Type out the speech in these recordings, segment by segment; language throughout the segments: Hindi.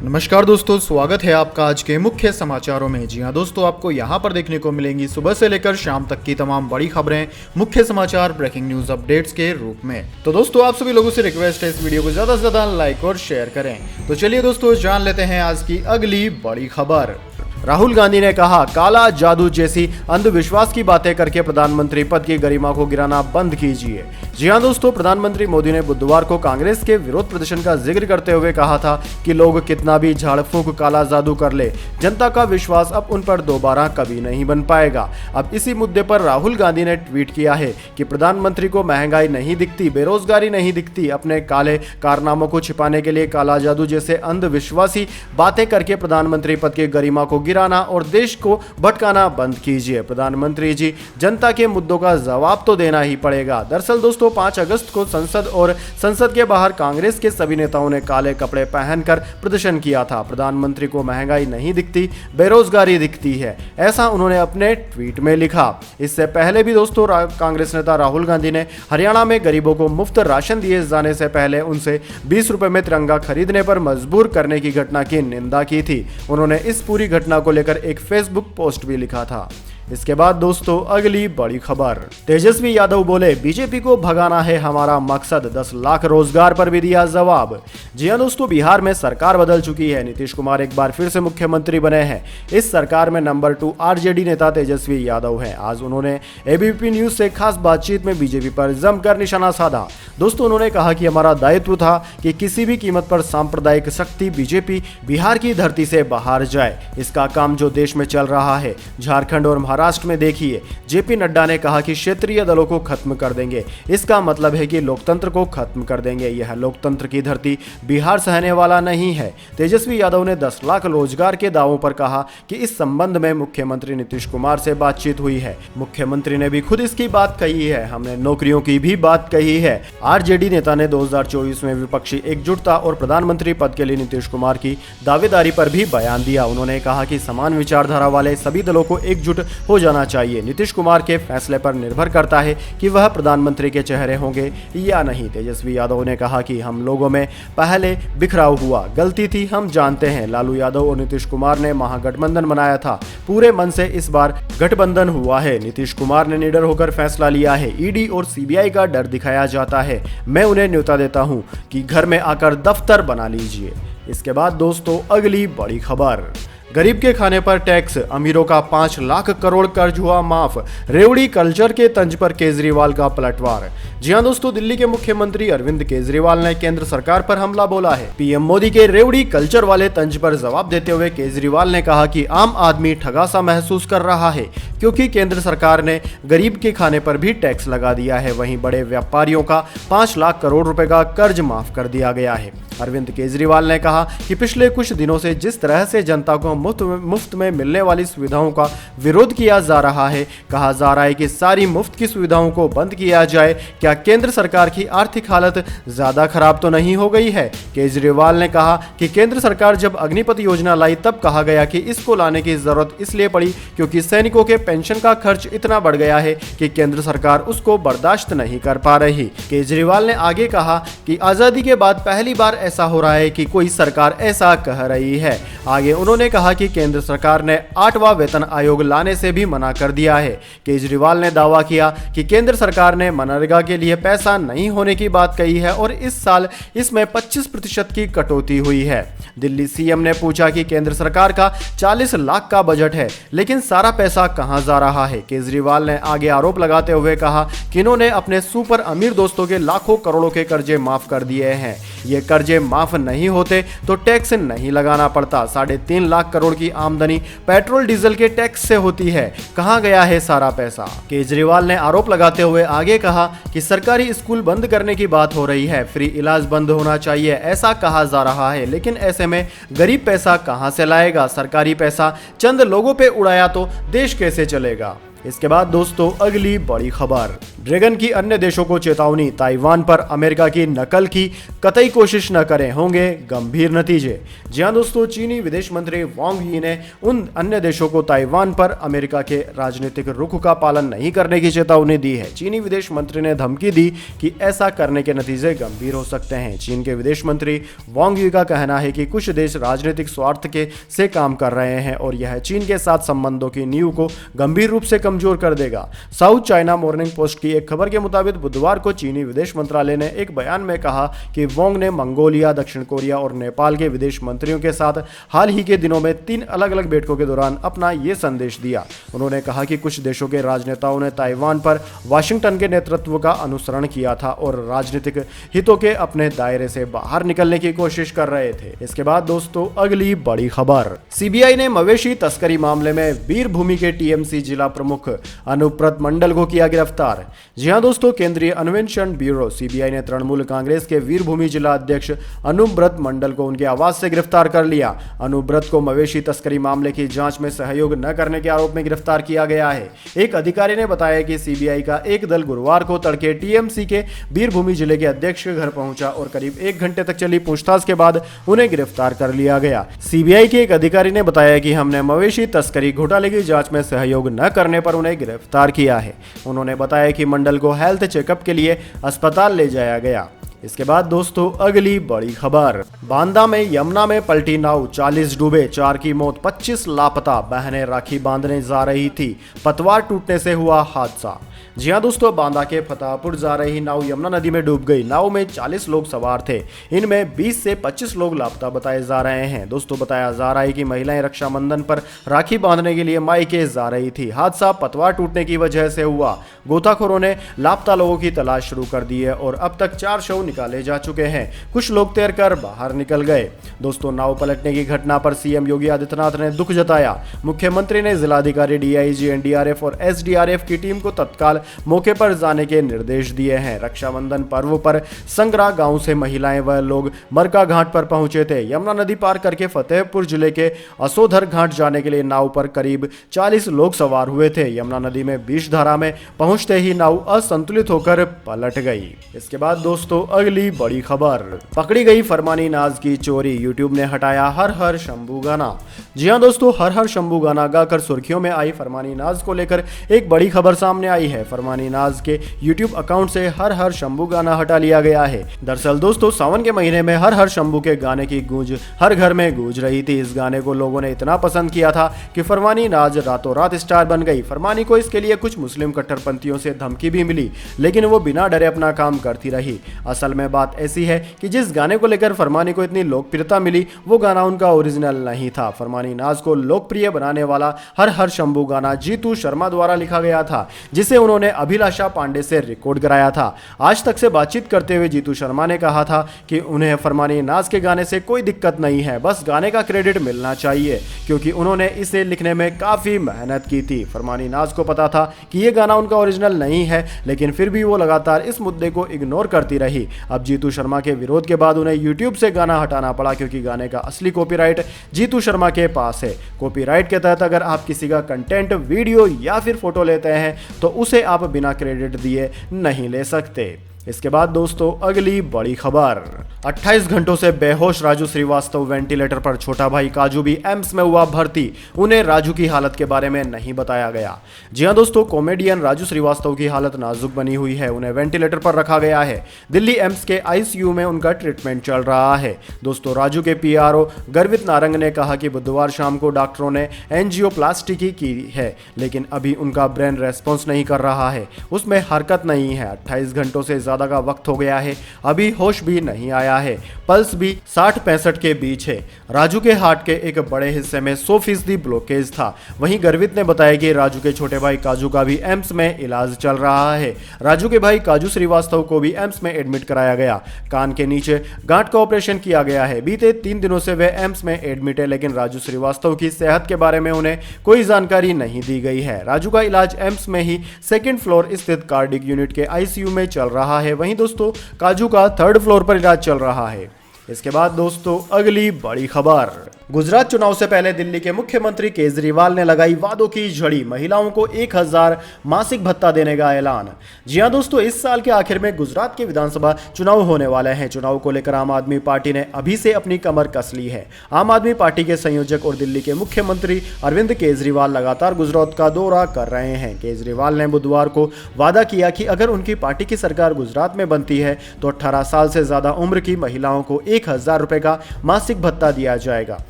नमस्कार दोस्तों, स्वागत है आपका आज के मुख्य समाचारों में। जी हां दोस्तों, आपको यहां पर देखने को मिलेंगी सुबह से लेकर शाम तक की तमाम बड़ी खबरें, मुख्य समाचार, ब्रेकिंग न्यूज अपडेट्स के रूप में। तो दोस्तों, आप सभी लोगों से रिक्वेस्ट है इस वीडियो को ज्यादा से ज्यादा लाइक और शेयर करें। तो चलिए दोस्तों, जान लेते हैं आज की अगली बड़ी खबर। राहुल गांधी ने कहा, काला जादू जैसी अंधविश्वास की बातें करके प्रधानमंत्री पद की गरिमा को गिराना बंद कीजिए। जी हां दोस्तों, प्रधानमंत्री मोदी ने बुधवार को कांग्रेस के विरोध प्रदर्शन का जिक्र करते हुए कहा था कि लोग कितना भी झाड़ फूंक काला जादू कर ले, जनता का विश्वास अब उन पर दोबारा कभी नहीं बन पाएगा। अब इसी मुद्दे पर राहुल गांधी ने ट्वीट किया है कि प्रधानमंत्री को महंगाई नहीं दिखती, बेरोजगारी नहीं दिखती, अपने काले कारनामों को छिपाने के लिए काला जादू जैसे अंधविश्वासी बातें करके प्रधानमंत्री पद की गरिमा को गिराना और देश को भटकाना बंद कीजिए। प्रधानमंत्री जी, जनता के मुद्दों का जवाब तो देना ही पड़ेगा। दरअसल दोस्तों, 5 अगस्त को संसद के बाहर कांग्रेस के सभी नेताओं ने काले कपड़े पहनकर प्रदर्शन किया था। प्रधानमंत्री को महंगाई नहीं दिखती, बेरोजगारी दिखती है, ऐसा उन्होंने अपने ट्वीट में लिखा। इससे पहले भी दोस्तों, कांग्रेस नेता राहुल गांधी ने हरियाणा में गरीबों को मुफ्त राशन दिए जाने से पहले उनसे 20 रुपए में तिरंगा खरीदने पर मजबूर करने की घटना की निंदा की थी। उन्होंने इस पूरी घटना को लेकर एक फेसबुक पोस्ट भी लिखा था। इसके बाद दोस्तों, अगली बड़ी खबर। तेजस्वी यादव बोले, बीजेपी को भगाना है हमारा मकसद, 10 लाख रोजगार पर भी दिया जवाब। जी हां दोस्तों, बिहार में सरकार बदल चुकी है। नीतीश कुमार एक बार फिर से मुख्यमंत्री बने हैं। इस सरकार में नंबर 2 आरजेडी नेता तेजस्वी यादव हैं। आज उन्होंने एबीपी न्यूज से खास बातचीत में बीजेपी पर जमकर निशाना साधा। दोस्तों, उन्होंने कहा कि हमारा दायित्व था कि किसी भी कीमत पर सांप्रदायिक शक्ति बीजेपी बिहार की धरती से बाहर जाए। इसका काम जो देश में चल रहा है, झारखंड और महाराष्ट्र में देखिए। जेपी नड्डा ने कहा कि क्षेत्रीय दलों को खत्म कर देंगे। इसका मतलब है कि लोकतंत्र को खत्म कर देंगे। यह लोकतंत्र की धरती बिहार सहने वाला नहीं है। तेजस्वी यादव ने 10 लाख रोजगार के दावों पर कहा कि इस संबंध में मुख्यमंत्री नीतीश कुमार से बातचीत हुई है। मुख्यमंत्री ने भी खुद इसकी बात कही है। हमने नौकरियों की भी बात कही है। आरजेडी नेता ने 2024 में विपक्षी एकजुटता और प्रधानमंत्री पद के लिए नीतीश कुमार की दावेदारी पर भी बयान दिया। उन्होंने कहा कि समान विचारधारा वाले सभी दलों को एकजुट हो जाना चाहिए। नीतीश कुमार के फैसले पर निर्भर करता है कि वह प्रधानमंत्री के चेहरे होंगे या नहीं। तेजस्वी यादव ने कहा कि हम लोगों में पहले बिखराव हुआ, गलती थी, हम जानते हैं। लालू यादव और नीतीश कुमार ने महागठबंधन बनाया था, पूरे मन से इस बार गठबंधन हुआ है। नीतीश कुमार ने निडर होकर फैसला लिया है। ईडी और सीबीआई का डर दिखाया जाता है। मैं उन्हें न्योता देता हूं कि घर में आकर दफ्तर बना लीजिए। इसके बाद दोस्तों, अगली बड़ी खबर। गरीब के खाने पर टैक्स, अमीरों का 5 लाख करोड़ कर्ज हुआ माफ। रेवड़ी कल्चर के तंज पर केजरीवाल का पलटवार। जी हां दोस्तों, दिल्ली के मुख्यमंत्री अरविंद केजरीवाल ने केंद्र सरकार पर हमला बोला है। पीएम मोदी के रेवड़ी कल्चर वाले तंज पर जवाब देते हुए केजरीवाल ने कहा कि आम आदमी ठगा सा महसूस कर रहा है क्योंकि केंद्र सरकार ने गरीब के खाने पर भी टैक्स लगा दिया है। वहीं बड़े व्यापारियों का 5 लाख करोड़ रुपए का कर्ज माफ कर दिया गया है। अरविंद केजरीवाल ने कहा कि पिछले कुछ दिनों से जिस तरह से जनता को मुफ्त में मिलने वाली सुविधाओं का विरोध किया जा रहा है, कहा जा रहा है कि सारी मुफ्त की सुविधाओं को बंद किया जाए। क्या केंद्र सरकार की आर्थिक हालत ज्यादा खराब तो नहीं हो गई है? केजरीवाल ने कहा कि केंद्र सरकार जब अग्निपथ योजना लाई तब कहा गया कि इसको लाने की जरूरत इसलिए पड़ी क्योंकि सैनिकों के पेंशन का खर्च इतना बढ़ गया है कि केंद्र सरकार उसको बर्दाश्त नहीं कर पा रही। केजरीवाल ने आगे कहा कि आजादी के बाद पहली बार ऐसा हो रहा है कि कोई सरकार ऐसा कह रही है। आगे उन्होंने कहा कि केंद्र सरकार ने 8वां वेतन आयोग लाने से भी मना कर दिया है। केजरीवाल ने दावा किया कि केंद्र सरकार ने मनरेगा के लिए पैसा नहीं होने की बात कही है और इस साल इसमें 25% की कटौती हुई है। दिल्ली सीएम ने पूछा कि केंद्र सरकार का 40 लाख का बजट है, लेकिन सारा पैसा कहां जा रहा है? केजरीवाल ने आगे आरोप लगाते हुए कहा कि इन्होंने अपने सुपर अमीर दोस्तों के लाखों करोड़ों के कर्जे माफ कर दिए हैं। ये कर्जे माफ नहीं होते तो टैक्स नहीं लगाना पड़ता। 3.5 लाख करोड़ की आमदनी पेट्रोल डीजल के टैक्स से होती है। कहां गया है सारा पैसा? केजरीवाल ने आरोप लगाते हुए आगे कहा कि सरकारी स्कूल बंद करने की बात हो रही है, फ्री इलाज बंद होना चाहिए, ऐसा कहा जा रहा है, लेकिन ऐसे में गरीब पैसा कहां से लाएगा? सरकारी पैसा चंद लोगों पे उड़ाया तो देश कैसे चलेगा? इसके बाद दोस्तों अगली बड़ी खबर, ड्रैगन की अन्य देशों को चेतावनी, ताइवान पर अमेरिका की नकल की कतई कोशिश न करें, होंगे गंभीर नतीजे। जी हां दोस्तों, चीनी विदेश मंत्री वांग यी ने उन अन्य देशों को ताइवान पर अमेरिका के राजनीतिक रुख का पालन नहीं करने की चेतावनी दी है। चीनी विदेश मंत्री ने धमकी दी कि ऐसा करने के नतीजे गंभीर हो सकते हैं। चीन के विदेश मंत्री वांग यी का कहना है कि कुछ देश राजनीतिक स्वार्थ से काम कर रहे हैं और यह चीन के साथ संबंधों की नींव को गंभीर रूप से कमजोर कर देगा। साउथ चाइना मॉर्निंग पोस्ट की एक खबर के मुताबिक बुधवार को चीनी विदेश मंत्रालय ने एक बयान में कहा कि वांग ने मंगोलिया, दक्षिण कोरिया और नेपाल के विदेश मंत्रियों के साथ हाल ही के दिनों में 3 अलग-अलग बैठकों के दौरान अपना ये संदेश दिया। उन्होंने कहा कि कुछ देशों के राजनेताओं ने ताइवान पर वाशिंगटन के नेतृत्व का अनुसरण किया था और राजनीतिक हितों के अपने दायरे से बाहर निकलने की कोशिश कर रहे थे। इसके बाद दोस्तों अगली बड़ी खबर, सीबीआई ने मवेशी तस्करी मामले में वीरभूमि के टीएमसी जिला प्रमुख अनुब्रत मंडल को किया गिरफ्तार। जी हां दोस्तों, केंद्रीय अन्वेषण ब्यूरो सीबीआई ने तृणमूल कांग्रेस के वीरभूमि जिला अध्यक्ष अनुब्रत मंडल को उनके आवास से गिरफ्तार कर लिया। अनुब्रत को मवेशी तस्करी मामले की जांच में सहयोग न करने के आरोप में गिरफ्तार किया गया है। एक अधिकारी ने बताया कि सीबीआई का एक दल गुरुवार को तड़के टीएमसी के वीरभूमि जिले के अध्यक्ष के घर पहुंचा और करीब 1 घंटे तक चली पूछताछ के बाद उन्हें गिरफ्तार कर लिया गया। सीबीआई के एक अधिकारी ने बताया कि हमने मवेशी तस्करी घोटाले की जांच में सहयोग न करने पर उन्हें गिरफ्तार किया है। उन्होंने बताया कि मंडल को हेल्थ चेकअप के लिए अस्पताल ले जाया गया। इसके बाद दोस्तों अगली बड़ी खबर, बांदा में यमुना में पलटी नाव, 40 डूबे, 4 की मौत, 25 लापता। बहनें राखी बांधने जा रही थी, पतवार टूटने से हुआ हादसा। जी हां दोस्तों, बांदा के फतेहपुर जा रही नाव यमुना नदी में डूब गई। नाव में 40 लोग सवार थे, इनमें 20 से 25 लोग लापता बताए जा रहे हैं। दोस्तों बताया जा रहा है कि महिलाएं रक्षाबंधन पर राखी बांधने के लिए मायके जा रही थी। हादसा पतवार टूटने की वजह से हुआ। गोताखोरों ने लापता लोगों की तलाश शुरू कर दी है और अब तक 4 शव निकाले जा चुके हैं। कुछ लोग तैरकर बाहर निकल गए। दोस्तों नाव पलटने की घटना पर सीएम योगी आदित्यनाथ ने दुख जताया। मुख्यमंत्री ने जिलाधिकारी, डीआईजी, एनडीआरएफ और एसडीआरएफ की टीम को तत्काल मौके पर जाने के निर्देश दिए हैं। रक्षाबंधन पर्व पर संगरा गांव से महिलाएं व लोग मरका घाट पर पहुंचे थे। यमुना नदी पार करके फतेहपुर जिले के असोधर घाट जाने के लिए नाव पर करीब 40 लोग सवार हुए थे। यमुना नदी में विषधारा में पहुंचते ही नाव असंतुलित होकर पलट गई। इसके बाद दोस्तों अगली बड़ी खबर, पकड़ी गई फरमानी नाज की चोरी, यूट्यूब ने हटाया हर हर शंभू गाना। जी हां दोस्तों, हर हर शंभू गाना गाकर सुर्खियों में आई फरमानी नाज को लेकर एक बड़ी खबर सामने आई है। फरमानी नाज के यूट्यूब अकाउंट से हर हर शंभू गाना हटा लिया गया है। दरअसल दोस्तों सावन के महीने में हर हर शंभू के गाने की गूंज हर घर में गूंज रही थी। इस गाने को लोगों ने इतना पसंद किया था कि फरमानी नाज रातों रात स्टार बन गई। फरमानी को इसके लिए कुछ मुस्लिम कट्टरपंथियों से धमकी भी मिली, लेकिन वो बिना डरे अपना काम करती रही। असल में बात ऐसी है कि जिस गाने को लेकर फरमानी को इतनी लोकप्रियता मिली वो गाना उनका ओरिजिनल नहीं था। फरमानी नाज को लोकप्रिय बनाने वाला हर हर शंभू गाना जीतू शर्मा द्वारा लिखा गया था, जिसे उन्होंने अभिलाषा पांडे से रिकॉर्ड कराया था। आज तक से बातचीत करते हुए जीतू शर्मा ने कहा था कि उन्हें फरमानी नाज के गाने से कोई दिक्कत नहीं है, बस गाने का क्रेडिट मिलना चाहिए क्योंकि उन्होंने इसे लिखने में काफी मेहनत की थी। फरमानी नाज को पता था कि ये गाना उनका ओरिजिनल नहीं है, लेकिन फिर भी वो लगातार इस मुद्दे को इग्नोर करती रही। अब जीतू शर्मा के विरोध के बाद उन्हें यूट्यूब से गाना हटाना पड़ा क्योंकि गाने का असली कॉपीराइट जीतू शर्मा के पास है। कॉपीराइट के तहत अगर आप किसी का कंटेंट, वीडियो या फिर फोटो लेते हैं तो उसे आप बिना क्रेडिट दिए नहीं ले सकते। इसके बाद दोस्तों अगली बड़ी खबर, 28 घंटों से बेहोश राजू श्रीवास्तव वेंटिलेटर पर, छोटा भाई काजू भी एम्स में हुआ भर्ती। उन्हें राजू की हालत के बारे में नहीं बताया गया। जी हां दोस्तों, कॉमेडियन राजू श्रीवास्तव की हालत नाजुक बनी हुई है। उन्हें वेंटिलेटर पर रखा गया है। दिल्ली एम्स के आईसीयू में उनका ट्रीटमेंट चल रहा है। दोस्तों राजू के पीआरओ गर्वित नारंग ने कहा कि बुधवार शाम को डॉक्टरों ने एंजियोप्लास्टी की है, लेकिन अभी उनका ब्रेन रेस्पॉन्स नहीं कर रहा है, उसमें हरकत नहीं है। 28 घंटों से ज्यादा का वक्त हो गया है, अभी होश भी नहीं आया है, पल्स भी 60-65 के बीच है। राजू के हार्ट के एक बड़े हिस्से में 100% ब्लॉकेज था। वहीं गर्वित ने बताया कि राजू के छोटे भाई काजू का भी एम्स में इलाज चल रहा है। राजू के भाई काजू श्रीवास्तव को भी एम्स में एडमिट कराया गया। कान के नीचे गांठ का ऑपरेशन किया गया है। बीते 3 दिनों से वे एम्स में एडमिट है, लेकिन राजू श्रीवास्तव की सेहत के बारे में उन्हें कोई जानकारी नहीं दी गई है। राजू का इलाज एम्स में ही 2nd फ्लोर स्थित कार्डिक यूनिट के आईसीयू में चल रहा है। वहीं दोस्तों काजू का 3rd फ्लोर पर इलाज चल रहा है। इसके बाद दोस्तों अगली बड़ी खबर, गुजरात चुनाव से पहले दिल्ली के मुख्यमंत्री केजरीवाल ने लगाई वादों की झड़ी, महिलाओं को 1000 मासिक भत्ता देने का ऐलान। जी हां दोस्तों, इस साल के आखिर में गुजरात के विधानसभा चुनाव होने वाले हैं। चुनाव को लेकर आम आदमी पार्टी ने अभी से अपनी कमर कस ली है। आम आदमी पार्टी के संयोजक और दिल्ली के मुख्यमंत्री अरविंद केजरीवाल लगातार गुजरात का दौरा कर रहे हैं। केजरीवाल ने बुधवार को वादा किया कि अगर उनकी पार्टी की सरकार गुजरात में बनती है तो 18 साल से ज्यादा उम्र की महिलाओं को 1000 रुपए का मासिक भत्ता दिया जाएगा।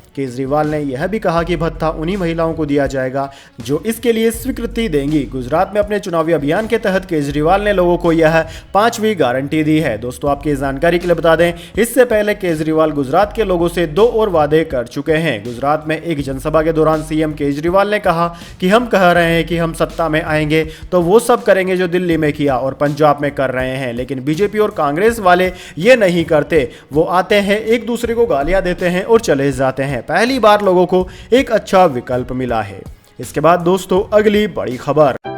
केजरीवाल ने यह भी कहा कि भत्ता उन्हीं महिलाओं को दिया जाएगा जो इसके लिए स्वीकृति देंगी। गुजरात में अपने चुनावी अभियान के तहत केजरीवाल ने लोगों को यह 5वीं गारंटी दी है। दोस्तों, आपकी जानकारी के लिए बता दें, इससे पहले केजरीवाल गुजरात के लोगों से 2 और वादे कर चुके हैं। गुजरात में एक जनसभा के दौरान सीएम केजरीवाल ने कहा कि हम कह रहे हैं कि हम सत्ता में आएंगे तो वो सब करेंगे जो दिल्ली में किया और पंजाब में कर रहे हैं, लेकिन बीजेपी और कांग्रेस वाले ये नहीं करते। वो आते हैं, एक दूसरे को गालियां देते हैं और चले जाते हैं। पहली बार लोगों को एक अच्छा विकल्प मिला है। इसके बाद दोस्तों, अगली बड़ी खबर।